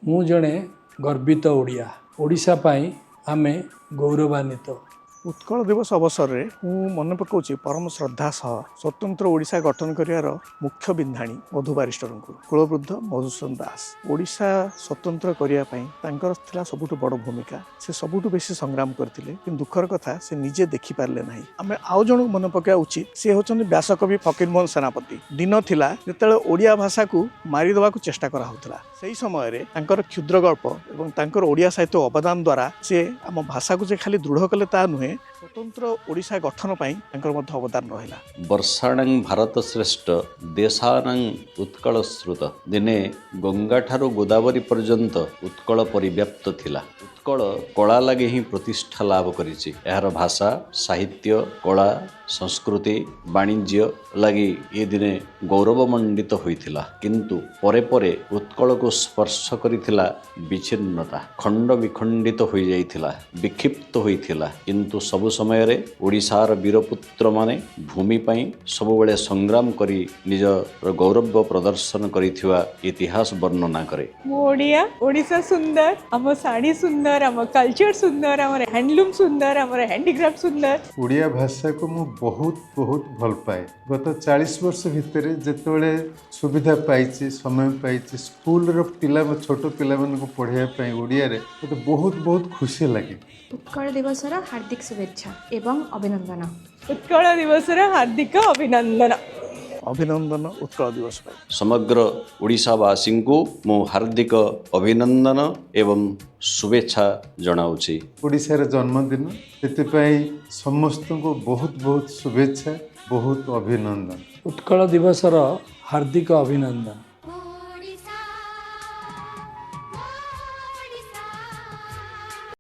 ମୁଁ ଜଣେ ଗର୍ବିତ ଓଡ଼ିଆ। ଓଡ଼ିଶା ପାଇଁ ଆମେ ଗୌରବାନ୍ୱିତ। उत्कल दिवस अवसर में मन पकाऊँ परम श्रद्धा सह स्वतंत्र ओडिशा गठन करार मुख्य बिंधाणी मधु बारिस्टर को कुलवृद्ध मधुसूदन दास। ओडिशा स्वतंत्र करने सबुठ बड़ भूमिका से सबुठ बेसी संग्राम करते कि दुखर कथा से निजे देखिपारे ना। आम आउ जन मन पकड़ा उचित सी होती व्यासकवि फकीरमोहन सेनापति। दिन थिला जिते ओडिया भाषा को मारिदेवा चेष्टा कराला से समय क्षुद्र गल्प और ओडिया साहित्य अवदान द्वारा से आम भाषा को खाली दृढ़ कले ता नुहे स्वतंत्र ओडिशा गठन अवदान रहा। वर्षाणं भारत श्रेष्ठ देशानां उत्कल श्रुत दिने गंगा ठारू गोदावरी पर्यंत उत्कल परिव्याप्त थिला। उत्कल कला लगे ही प्रतिष्ठा लाभ करिछि। एहार भाषा साहित्य कला संस्कृति वाणिज्य लगी ये दिने गौरवमंडित होइथिला। किंतु परे परे उत्कल को स्पर्श करिथिला विच्छिन्नता। खंड विखंडित हो जाइथिला, विक्षिप्त होइथिला। किंतु सबु समय रे ओडिशार वीरपुत्र माने भूमि पई सबुबेले संग्राम करी निजर गौरव प्रदर्शन करिथिवा इतिहास वर्णना करे। ओडिया ओडिशा सुंदर, आम साड़ी सुंदर, आम कल्चर सुंदर, आम हैंडलूम सुंदर, आम हैंडीक्राफ्ट सुंदर। ओडिया भाषा को मु बहुत बहुत भल पाए। गत 40 वर्ष भितर जिते सुविधा पाई समय पाई स्कूल पिला छोट पिला को पढ़ाई ओडिया रे तो बहुत बहुत खुशी लगे। उत्कल दिवस हार्दिक शुभेच्छा एवं अभिनंदन। उत्कल दिवस हार्दिक अभिनंदन। अभिनंदन उत्कल दिवस पर समग्र ओडिशावासी को मु हार्दिक अभिनंदन एवं शुभेच्छा जनाऊँगी। ओडिशार जन्मदिन से समस्त को बहुत बहुत शुभेच्छा, बहुत अभिनंदन। उत्कल दिवसर हार्दिक अभिनंदन।